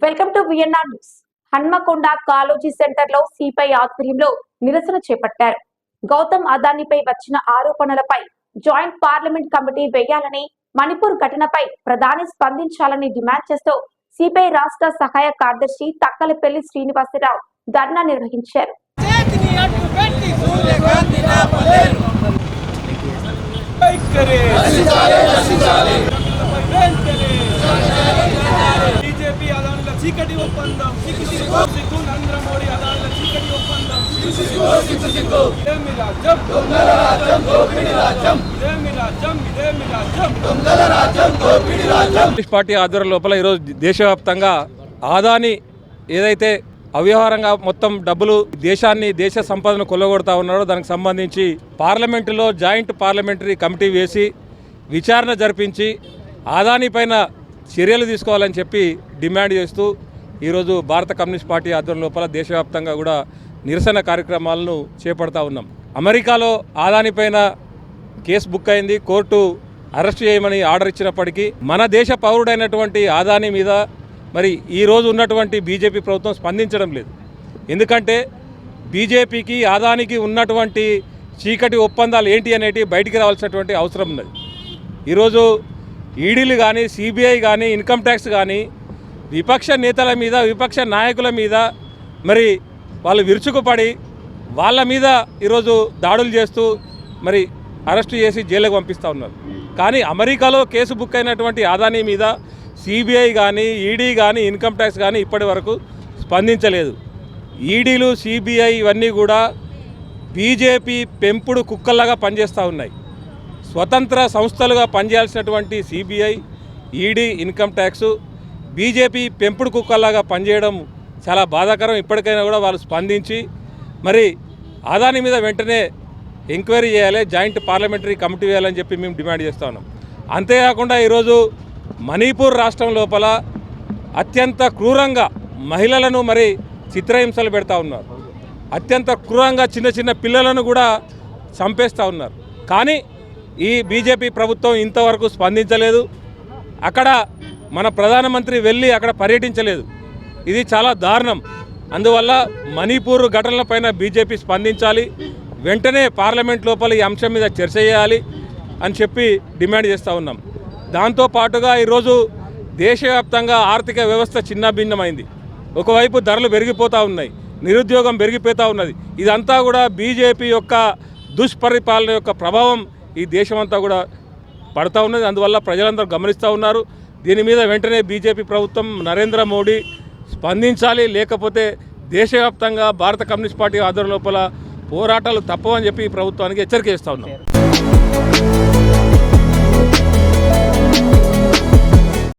Welcome to VNR news. Hanamkonda Kaloji centre లో CPI ఆధ్వర్యంలో నిరసన చేపట్టారు. గౌతమ్ అదానీపై వచ్చిన ఆరోపణలపై జాయింట్ పార్లమెంట్ కమిటీ వేయాలని, మణిపూర్ ఘటనపై ప్రధాని స్పందించాలని డిమాండ్ చేస్తూ సిపిఐ రాష్ట్ర సహాయ కార్యదర్శి తక్కలపల్లి శ్రీనివాసరావు ధర్నా నిర్వహించారు. చీకటి ఒప్పందం నరేంద్ర మోడీ అదాల చీకటి ఒప్పందం పార్టీ ఆధ్వర్యం లోపల ఈరోజు దేశవ్యాప్తంగా అదానీ ఏదైతే అవ్యవహారంగా మొత్తం డబ్బులు దేశ సంపదను కొల్లగొడతా ఉన్నారో దానికి సంబంధించి పార్లమెంటులో జాయింట్ పార్లమెంటరీ కమిటీ వేసి విచారణ జరిపించి అదానీ పైన చర్యలు తీసుకోవాలని చెప్పి డిమాండ్ చేస్తూ ఈరోజు భారత కమ్యూనిస్ట్ పార్టీ ఆధ్వర్యం లోపల దేశవ్యాప్తంగా కూడా నిరసన కార్యక్రమాలను చేపడతా ఉన్నాం. అమెరికాలో అదానీ పైన కేసు బుక్ అయింది, కోర్టు అరెస్ట్ చేయమని ఆర్డర్ ఇచ్చినప్పటికీ మన దేశ పౌరుడైనటువంటి అదానీ మీద మరి ఈరోజు ఉన్నటువంటి బీజేపీ ప్రభుత్వం స్పందించడం లేదు. ఎందుకంటే బీజేపీకి అదానికి ఉన్నటువంటి చీకటి ఒప్పందాలు ఏంటి అనేటి బయటికి రావాల్సినటువంటి అవసరం ఉన్నది. ఈరోజు ఈడీలు కానీ, సిబిఐ కానీ, ఇన్కమ్ ట్యాక్స్ కానీ విపక్ష నేతల మీద, విపక్ష నాయకుల మీద మరి వాళ్ళు విరుచుకుపడి వాళ్ళ మీద ఈరోజు దాడులు చేస్తూ మరి అరెస్టు చేసి జైలుకు పంపిస్తూ ఉన్నారు. కానీ అమెరికాలో కేసు బుక్ అయినటువంటి అదానీ మీద సిబిఐ కానీ, ఈడీ కానీ, ఇన్కమ్ ట్యాక్స్ కానీ ఇప్పటి వరకు స్పందించలేదు. ఈడీలు, సిబిఐ ఇవన్నీ కూడా బీజేపీ పెంపుడు కుక్కల్లాగా పనిచేస్తూ ఉన్నాయి. స్వతంత్ర సంస్థలుగా పనిచేయాల్సినటువంటి CBI, ED, income tax BJP పెంపుడు కుక్కల్లాగా పనిచేయడం చాలా బాధాకరం. ఇప్పటికైనా కూడా వాళ్ళు స్పందించి మరి అదానీ మీద వెంటనే ఎంక్వైరీ చేయాలి, జాయింట్ పార్లమెంటరీ కమిటీ వేయాలని చెప్పి మేము డిమాండ్ చేస్తూ ఉన్నాం. అంతేకాకుండా ఈరోజు మణిపూర్ రాష్ట్రం లోపల అత్యంత క్రూరంగా మహిళలను మరి చిత్రహింసలు పెడతా ఉన్నారు. అత్యంత క్రూరంగా చిన్న చిన్న పిల్లలను కూడా చంపేస్తూ ఉన్నారు. కానీ ఈ బీజేపీ ప్రభుత్వం ఇంతవరకు స్పందించలేదు. అక్కడ మన ప్రధానమంత్రి వెళ్ళి అక్కడ పర్యటించలేదు. ఇది చాలా దారుణం. అందువల్ల మణిపూర్ ఘటనలపైన బీజేపీ స్పందించాలి, వెంటనే పార్లమెంట్ లోపల ఈ అంశం మీద చర్చ చేయాలి అని చెప్పి డిమాండ్ చేస్తూ ఉన్నాం. దాంతోపాటుగా ఈరోజు దేశవ్యాప్తంగా ఆర్థిక వ్యవస్థ చిన్నభిన్నమైంది. ఒకవైపు ధరలు పెరిగిపోతూ ఉన్నాయి, నిరుద్యోగం పెరిగిపోతూ ఉన్నది. ఇదంతా కూడా బీజేపీ యొక్క దుష్పరిపాలన యొక్క ప్రభావం ఈ దేశమంతా కూడా పడుతూ ఉన్నది. అందువల్ల ప్రజలందరూ గమనిస్తూ ఉన్నారు. దీని మీద వెంటనే బీజేపీ ప్రభుత్వం, నరేంద్ర మోడీ స్పందించాలి. లేకపోతే దేశవ్యాప్తంగా భారత కమ్యూనిస్ట్ పార్టీ ఆధ్వర్యం లోపల పోరాటాలు తప్పవని చెప్పి ఈ ప్రభుత్వానికి హెచ్చరిక చేస్తూ ఉన్నాం.